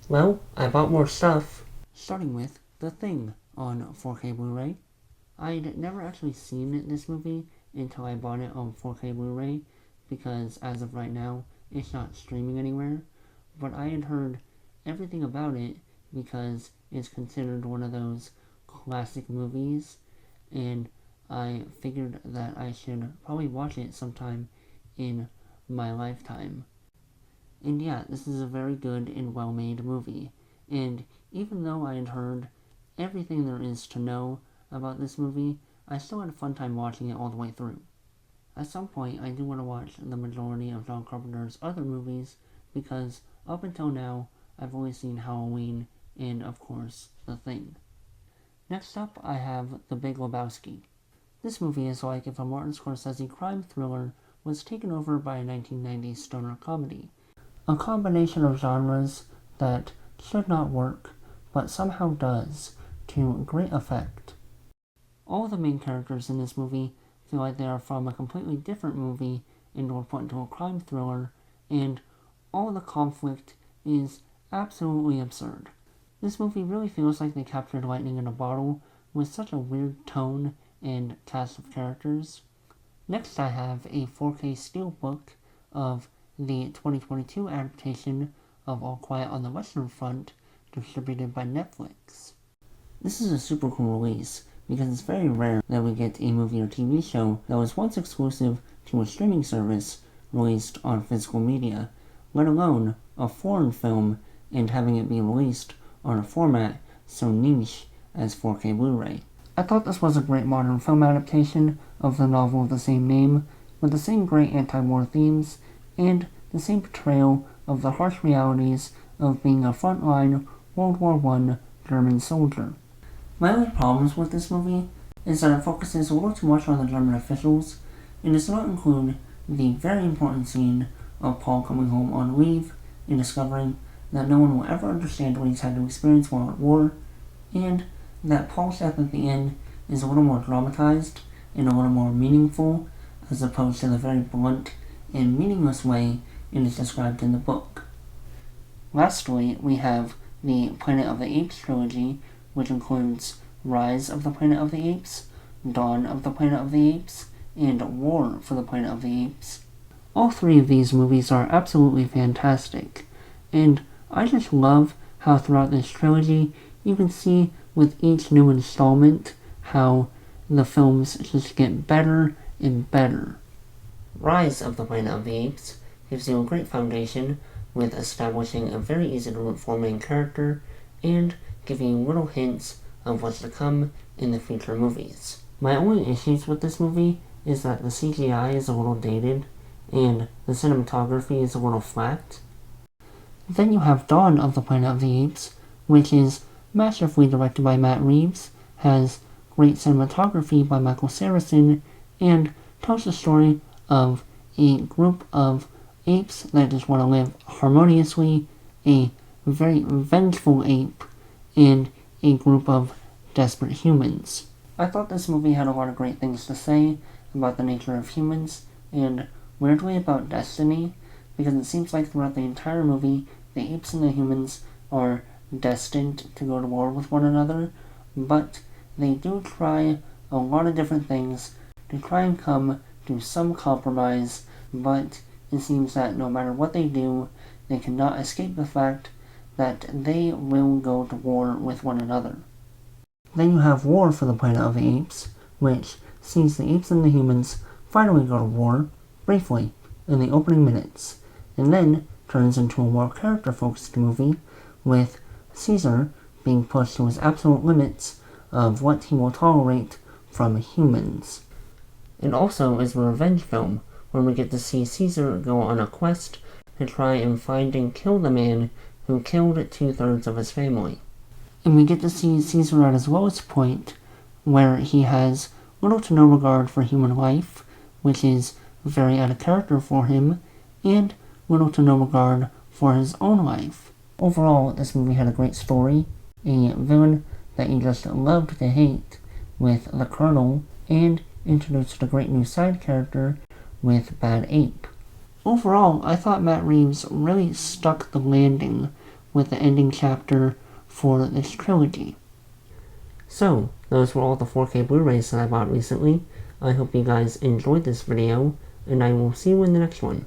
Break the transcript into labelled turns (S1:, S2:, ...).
S1: Well, I bought more stuff. Starting with The Thing on 4K Blu-ray. I'd never actually seen this movie until I bought it on 4K Blu-ray because as of right now, it's not streaming anywhere. But I had heard everything about it because it's considered one of those classic movies, and I figured that I should probably watch it sometime in my lifetime. And yeah, this is a very good and well-made movie. And even though I had heard everything there is to know about this movie, I still had a fun time watching it all the way through. At some point, I do want to watch the majority of John Carpenter's other movies because up until now, I've only seen Halloween and, of course, The Thing. Next up, I have The Big Lebowski. This movie is like if a Martin Scorsese crime thriller was taken over by a 1990s stoner comedy. A combination of genres that should not work, but somehow does, to great effect. All the main characters in this movie feel like they are from a completely different movie and were put into a crime thriller, and all the conflict is absolutely absurd. This movie really feels like they captured lightning in a bottle with such a weird tone and cast of characters. Next I have a 4K steelbook of the 2022 adaptation of All Quiet on the Western Front, distributed by Netflix. This is a super cool release, because it's very rare that we get a movie or TV show that was once exclusive to a streaming service released on physical media, let alone a foreign film and having it be released on a format so niche as 4K Blu-ray. I thought this was a great modern film adaptation of the novel of the same name, with the same great anti-war themes, and the same portrayal of the harsh realities of being a frontline World War I German soldier. My only problems with this movie is that it focuses a little too much on the German officials, and does not include the very important scene of Paul coming home on leave and discovering that no one will ever understand what he's had to experience while at war, and that Paul's death at the end is a little more dramatized and a little more meaningful, as opposed to the very blunt and meaningless way it is described in the book. Lastly, we have the Planet of the Apes trilogy, which includes Rise of the Planet of the Apes, Dawn of the Planet of the Apes, and War for the Planet of the Apes. All three of these movies are absolutely fantastic, and I just love how throughout this trilogy you can see with each new installment how the films just get better and better. Rise of the Planet of the Apes gives you a great foundation with establishing a very easy to root for main character and giving you little hints of what's to come in the future movies. My only issues with this movie is that the CGI is a little dated and the cinematography is a little flat. Then you have Dawn of the Planet of the Apes, which is masterfully directed by Matt Reeves, has great cinematography by Michael Saracen, and tells the story of a group of apes that just want to live harmoniously, a very vengeful ape, and a group of desperate humans. I thought this movie had a lot of great things to say about the nature of humans, and weirdly about destiny, because it seems like throughout the entire movie, the apes and the humans are destined to go to war with one another, but they do try a lot of different things to try and come to some compromise, but it seems that no matter what they do, they cannot escape the fact that they will go to war with one another. Then you have War for the Planet of the Apes, which sees the apes and the humans finally go to war, briefly, in the opening minutes, and then turns into a more character-focused movie, with Caesar being pushed to his absolute limits of what he will tolerate from humans. It also is a revenge film, where we get to see Caesar go on a quest to try and find and kill the man who killed 2/3 of his family. And we get to see Caesar at his lowest point, where he has little to no regard for human life, which is very out of character for him, and little to no regard for his own life. Overall, this movie had a great story, a villain that you just loved to hate with the Colonel, and introduced a great new side character with Bad Ape. Overall, I thought Matt Reeves really stuck the landing with the ending chapter for this trilogy. So, those were all the 4K Blu-rays that I bought recently. I hope you guys enjoyed this video, and I will see you in the next one.